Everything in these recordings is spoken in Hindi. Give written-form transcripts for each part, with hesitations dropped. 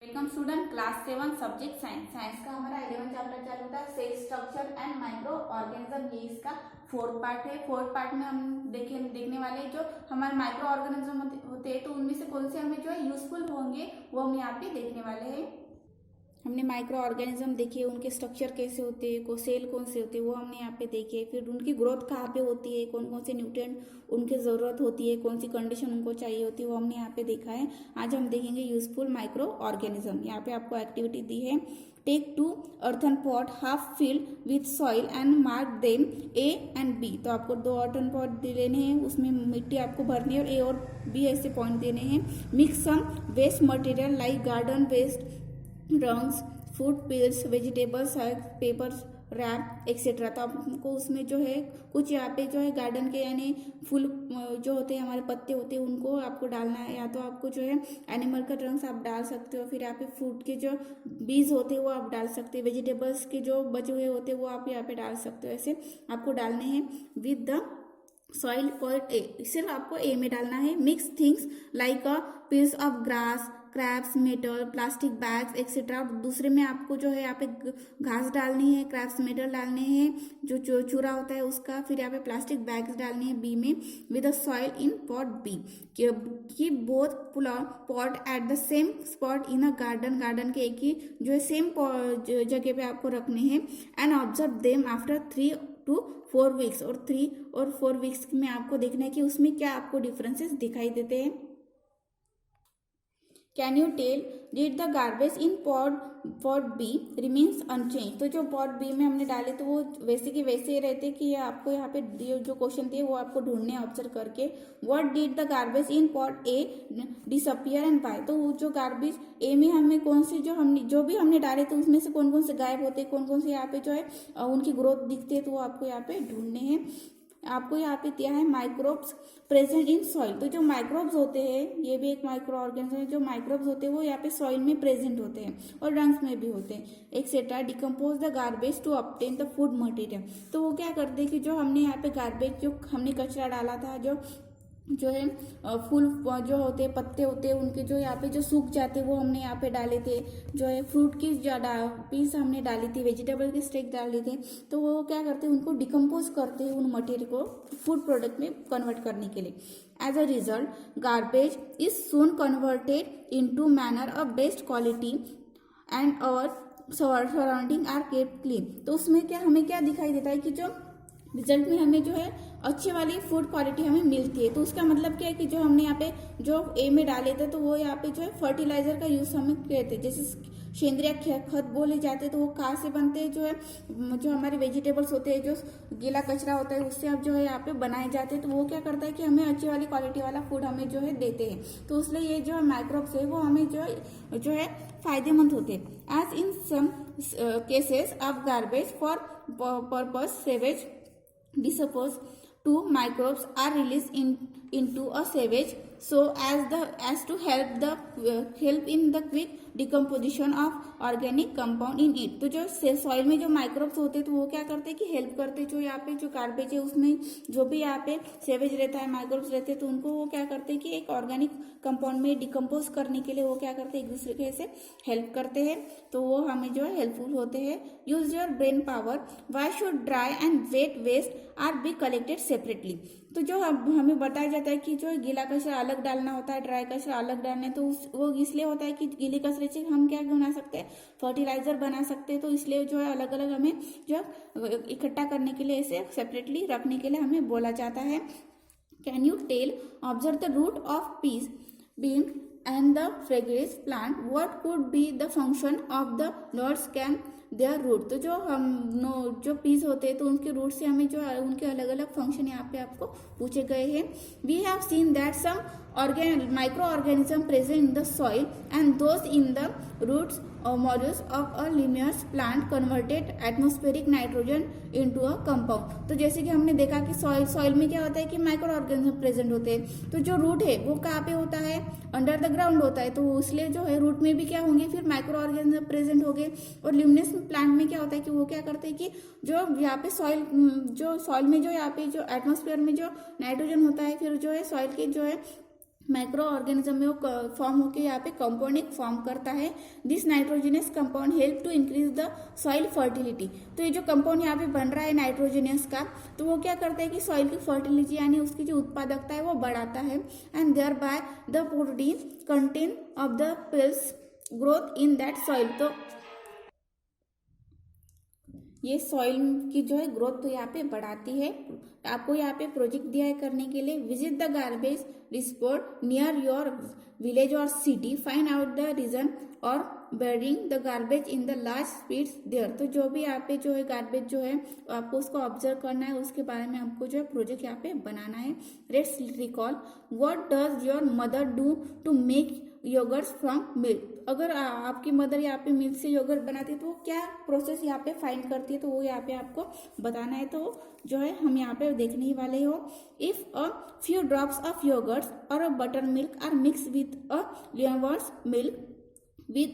Welcome student, class 7 subject science का हमारा 11 चैप्टर चालू होता है cell structure and microorganism. ये इसका फोर्थ पार्ट है। फोर्थ पार्ट में हम देखने वाले जो हमारे माइक्रो ऑर्गेनिज्म होते हैं तो उनमें से कौन से हमें जो है यूजफुल होंगे वो हम यहाँ पे देखने वाले हैं। हमने माइक्रो ऑर्गेनिज्म देखे, उनके स्ट्रक्चर कैसे होते हैं, को सेल कौन से होते हैं वो हमने यहाँ पे देखे। फिर उनकी ग्रोथ कहाँ पे होती है, कौन कौन से न्यूट्रिएंट उनकी ज़रूरत होती है, कौन सी कंडीशन उनको चाहिए होती है वो हमने यहाँ पे देखा है। आज हम देखेंगे यूजफुल माइक्रो ऑर्गेनिज्म। यहाँ पे आपको एक्टिविटी दी है, take 2 earthen pot half filled with soil and mark them A and B। तो आपको 2 earthen pot लेने हैं, उसमें मिट्टी आपको भरनी है और A और B ऐसे पॉइंट देने हैं। Mix some waste material like garden waste, rags, food peels, vegetables, papers, wrap etcetera. तो आपको उसमें जो है कुछ यहाँ पे जो है गार्डन के यानी फूल जो होते हैं, हमारे पत्ते होते हैं, उनको आपको डालना है। या तो आपको जो है एनिमल का रंग्स आप डाल सकते हो, फिर यहाँ पे फ्रूट के जो बीज होते हैं वो आप डाल सकते हो, वेजिटेबल्स के जो बचे हुए होते हैं वो आप यहाँ पे डाल सकते हो। ऐसे आपको डालने हैं with the soil point A, सिर्फ आपको ए में डालना है। Mix things like a piece of grass, scraps, metal, plastic bags etcetera. दूसरे में आपको जो है यहाँ पे घास डालनी है, क्रैप्स, मेटल डालने हैं, जो चूरा होता है उसका। फिर यहाँ पे प्लास्टिक बैग्स डालने हैं बी में with a soil in pot B. की both pot at the same spot in a garden, garden के एक ही जो है सेम जगह पे आपको रखने हैं। And observe them after 3 to 4 weeks। और 3 और 4 weeks में आपको देखना है कि उसमें क्या आपको डिफरेंसेस दिखाई देते हैं। Can you tell did the garbage in pot B remains unchanged. तो जो पॉट बी में हमने डाले तो वो वैसे के वैसे ही रहते कि आपको यहाँ पे जो क्वेश्चन थे वो आपको ढूंढने ऑब्जर्व करके। What did the garbage in pot A disappear and why. तो वो जो गार्बेज ए में हमें कौन से जो भी हमने डाले तो उसमें से कौन कौन से गायब होते हैं, कौन कौन से यहाँ पे जो है उनकी ग्रोथ दिखती है, तो वो आपको यहाँ पे ढूंढने हैं। आपको यहाँ पे दिया है माइक्रोब्स प्रेजेंट इन सॉइल। तो जो माइक्रोब्स होते हैं ये भी एक माइक्रो ऑर्गेनिज्म है। जो माइक्रोब्स होते हैं वो यहाँ पे सॉइल में प्रेजेंट होते हैं और रंग्स में भी होते हैं etcetera. Decompose the garbage to obtain the food material. तो वो क्या करते हैं कि जो हमने यहाँ पे गार्बेज जो हमने कचरा डाला था, जो है फूल जो होते हैं, पत्ते होते हैं, उनके जो यहाँ पे जो सूख जाते हैं वो हमने यहाँ पे डाले थे। जो है फ्रूट की पीस हमने डाली थी, वेजिटेबल के स्टेक डाले थे। तो वो क्या करते हैं, उनको डिकम्पोज करते हैं उन मटेरियल को फूड प्रोडक्ट में कन्वर्ट करने के लिए। As a result garbage is soon converted into manure of best quality and और सराउंडिंग आर केप्ट क्लीन। तो उसमें क्या हमें क्या दिखाई देता है कि जो रिजल्ट में हमें जो है अच्छी वाली फूड क्वालिटी हमें मिलती है। तो उसका मतलब क्या है कि जो हमने यहाँ पे जो ए में डाले थे तो वो यहाँ पे जो है फर्टिलाइजर का यूज हमें करते हैं। जैसे सेंद्रीय खत बोले जाते हैं तो वो कहाँ से बनते हैं, जो हमारे वेजिटेबल्स होते हैं, जो गीला कचरा होता है उससे अब जो है यहाँ पे बनाए जाते हैं। तो वो क्या करता है कि हमें अच्छी वाली क्वालिटी वाला फूड हमें जो है देते हैं। तो इसलिए ये जो माइक्रोब्स है वो हमें जो है फायदेमंद होते हैं। As in some cases of garbage for purpose sewage dispose two microbes are released into a sewage so as to help in the quick decomposition of organic compound in it। तो जो सॉइल में जो माइक्रोब्स होते हैं तो वो क्या करते हैं कि हेल्प करते हैं। जो यहाँ पे जो गार्बेज है उसमें जो भी यहाँ पे सेवेज रहता है, माइक्रोब्स रहते हैं, तो उनको वो क्या करते हैं कि एक ऑर्गेनिक कंपाउंड में डिकम्पोज करने के लिए वो क्या करते हैं, एक दूसरे के से हेल्प करते हैं। तो वो हमें जो है हेल्पफुल होते हैं। Use your brain power. Why should dry and wet waste are be collected separately. तो जो हमें बताया जाता है कि जो गीला कचरा अलग डालना होता है, ड्राई कचरा अलग डालना है, तो वो इसलिए होता है कि गीले कचरे से हम क्या बना सकते हैं, फर्टिलाइजर बना सकते हैं। तो इसलिए जो है अलग अलग हमें जो इकट्ठा करने के लिए, इसे सेपरेटली रखने के लिए हमें बोला जाता है। Can you tell observe the root of peas bean and the fragrance plant what could be the function of the nodes can their root। तो जो पीस होते हैं तो उनके रूट से हमें जो उनके अलग अलग फंक्शन यहाँ पे आपको पूछे गए हैं। We have seen that some microorganism present in the soil and those in the roots or modules of a linear's plant converted atmospheric nitrogen into a compound। तो जैसे कि हमने देखा कि सॉइल में क्या होता है कि माइक्रो ऑर्गेनिज्म प्रेजेंट होते हैं। तो जो रूट है वो कहाँ पे होता है, अंडर द ग्राउंड होता है। तो इसलिए जो है रूट में भी क्या होंगे, फिर माइक्रो ऑर्गेनिज्म प्रेजेंट होंगे। और ल्यूमिनस प्लांट में क्या होता है कि वो क्या करते हैं कि जो यहाँ पे सॉइल में जो यहाँ पे जो एटमोस्फेयर में जो नाइट्रोजन होता है, फिर जो है सॉइल के जो है माइक्रो ऑर्गेनिज्म में वो फॉर्म होकर यहाँ पे कंपाउंड एक फॉर्म करता है। This nitrogenous compound help to increase the soil fertility. तो ये जो कंपाउंड यहाँ पे बन रहा है नाइट्रोजनियस का, तो वो क्या करता है कि सॉइल की फर्टिलिटी यानी उसकी जो उत्पादकता है वो बढ़ाता है। And thereby the protein content of the pills growth in that soil. तो ये सॉइल की जो है ग्रोथ तो यहाँ पे बढ़ाती है। आपको यहाँ पे प्रोजेक्ट दिया है करने के लिए, visit the garbage dispose near your village और city, find out the reason और bring the garbage in the large speeds there. तो जो भी यहाँ पे जो है गार्बेज जो है आपको उसको ऑब्जर्व करना है, उसके बारे में आपको जो है प्रोजेक्ट यहाँ पे बनाना है। Let's recall, what does your mother do to make yogurts from milk. अगर आपकी मदर यहाँ पे मिल्क से योगर्ट बनाती है तो वो क्या प्रोसेस यहाँ पे फाइंड करती है, तो वो यहाँ पे आपको बताना है। तो जो है हम यहाँ पे देखने ही वाले हो। If a few drops of yogurts और a butter milk are mix with a leavers milk with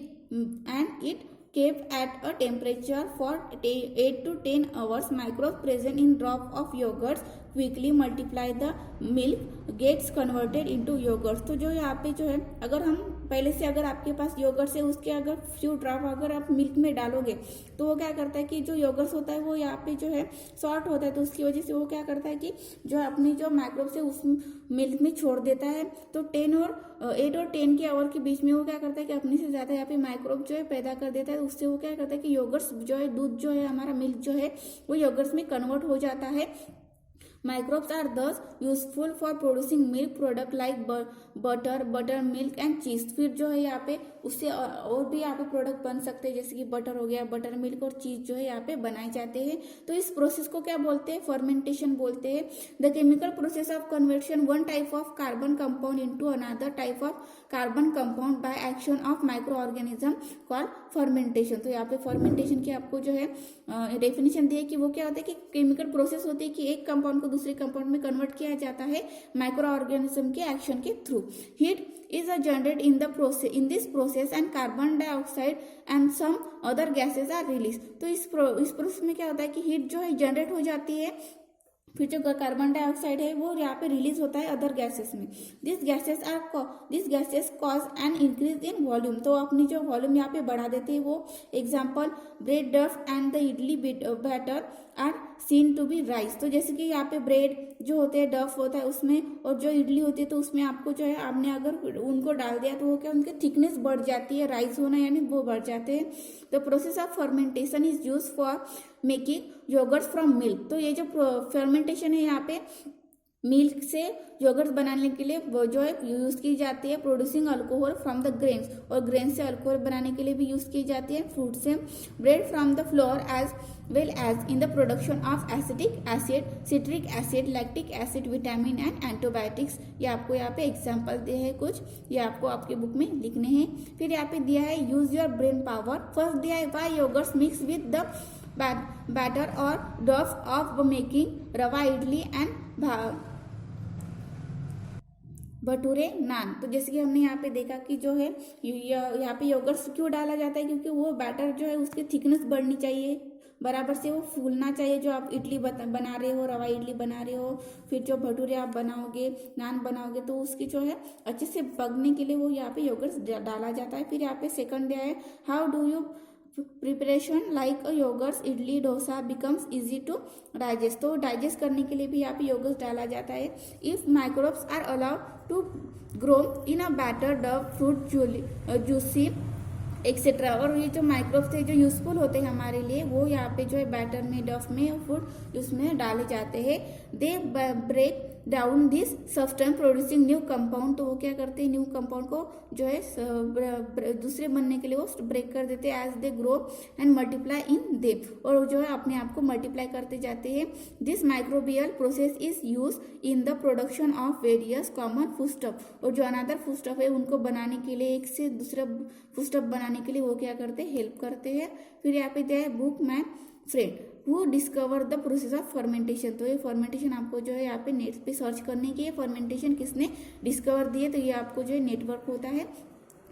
and it kept at a temperature for 8 to 10 hours, microbes present in drop of yogurts quickly multiply, the milk gets converted into yogurt। तो जो यहाँ पे जो है अगर हम पहले से अगर आपके पास योगर्ट से उसके अगर फ्यू ड्रॉप अगर आप मिल्क में डालोगे तो वो क्या करता है कि जो योगर्ट होता है वो यहाँ पे जो है सॉर्ट होता है, तो उसकी वजह से वो क्या करता है कि जो अपनी जो माइक्रोब से उस मिल्क में छोड़ देता है। तो 8 और 10 के आवर के बीच में वो क्या करता है कि अपने से ज़्यादा यहाँ पे माइक्रोब जो है पैदा कर देता है। उससे वो क्या करता है कि योगर्ट्स जो है दूध जो है हमारा मिल्क जो है वो योगर्ट्स में कन्वर्ट हो जाता है। Microbes are thus useful for producing milk product like butter milk and चीज। फिर जो है यहाँ पे उससे और भी यहाँ पे प्रोडक्ट बन सकते हैं, जैसे कि बटर हो गया, बटर मिल्क और चीज जो है यहाँ पे बनाए जाते हैं। तो इस प्रोसेस को क्या बोलते हैं? फर्मेंटेशन बोलते हैं। The chemical process of conversion one type of carbon compound into another type of carbon compound by action of micro organism called fermentation. तो यहाँ पे फर्मेंटेशन की आपको जो है डेफिनेशन दी है कि वो क्या होता है कि केमिकल प्रोसेस होती है कि एक कंपाउंड को दूसरे कंपाउंड में कन्वर्ट किया जाता है माइक्रो ऑर्गेनिज्म के एक्शन के through. Heat is generated in the process, in this process and carbon dioxide and some other gases are released। तो इस प्रोसेस में क्या होता है कि हीट जो है जनरेट हो जाती है, फिर जो कार्बन डाइऑक्साइड है वो यहाँ पे रिलीज होता है अदर गैसेस में। This gases cause an increase in volume. तो अपनी जो वॉल्यूम यहाँ पे बढ़ा देते हैं वो। Example, bread dough and the idli batter are seen to be rise. तो जैसे कि यहाँ पे ब्रेड जो होते हैं डफ होता है उसमें, और जो इडली होती है तो उसमें आपको जो है आपने अगर उनको डाल दिया तो वो क्या उनकी थिकनेस बढ़ जाती है, राइस होना यानी वो बढ़ जाते हैं। The process of fermentation is use for making yoghurts from milk. तो ये जो फर्मेंटेशन है यहाँ पे मिल्क से योगर्ट बनाने के लिए वो जो है यूज की जाती है। Producing alcohol from the grains, और ग्रेन से अल्कोहल बनाने के लिए भी यूज की जाती है। फ्रूट से bread from the flour as well as in the production of acetic acid, citric acid, lactic acid, vitamin and antibiotics. ये आपको यहाँ पे एग्जाम्पल दिए हैं कुछ, ये आपको आपके बुक में लिखने हैं। फिर यहाँ पे दिया है use your brain power. First दिया है why yogurts mix with the batter और डफ ऑफ मेकिंग रवा इडली एंड भटूरे नान। तो जैसे कि हमने यहाँ पे देखा कि जो है यहाँ पे योगर्ट्स क्यों डाला जाता है, क्योंकि वो बैटर जो है उसकी थिकनेस बढ़नी चाहिए, बराबर से वो फूलना चाहिए। जो आप इडली बना रहे हो, रवा इडली बना रहे हो, फिर जो भटूरे आप बनाओगे, नान बनाओगे, तो उसकी जो है अच्छे से पकने के लिए वो यहाँ पे योगर्ट्स डाला जाता है। फिर यहाँ पे सेकंड दिया है how do you preparation like a yogurts idli dosa becomes easy to digest. तो डाइजेस्ट करने के लिए भी यहाँ पे योगर्ट्स डाला जाता है। If microbes are allowed to grow in a batter dough fruit juicy etcetera. और ये जो माइक्रोब्स है जो यूजफुल होते हैं हमारे लिए वो यहाँ पे जो है बैटर में, डफ में, फूड उसमें डाले जाते हैं। They break down this substance producing new compound. तो वो क्या करते हैं, न्यू कंपाउंड को जो है दूसरे बनने के लिए वो ब्रेक कर देते हैं। As they grow and multiply in they, और जो है अपने आप को मल्टीप्लाई करते जाते हैं। This microbial process is use in the production of various common foodstuff. और जो अनदर फूडस्टफ है उनको बनाने के लिए, एक से दूसरा फूडस्टफ बनाने के लिए वो क्या करते हैं, हेल्प करते हैं। फिर यहाँ पे दिया है book my friend who discover the process of fermentation. तो ये फर्मेंटेशन आपको जो है यहाँ पे नेट पे सर्च करने की है, फर्मेंटेशन किसने डिस्कवर दिए, तो ये आपको जो है नेटवर्क होता है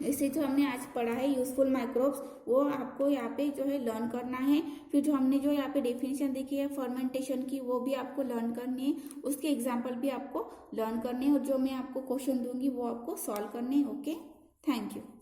इसे जो हमने आज पढ़ा है यूजफुल माइक्रोब्स, वो आपको यहाँ पे जो है लर्न करना है। फिर जो हमने जो यहाँ पे डेफिनेशन देखी है फर्मेंटेशन की, वो भी आपको लर्न करनी है, उसके एग्जाम्पल भी आपको लर्न करने हैं, और जो मैं आपको क्वेश्चन दूंगी वो आपको सॉल्व करने हैं। Okay, thank you.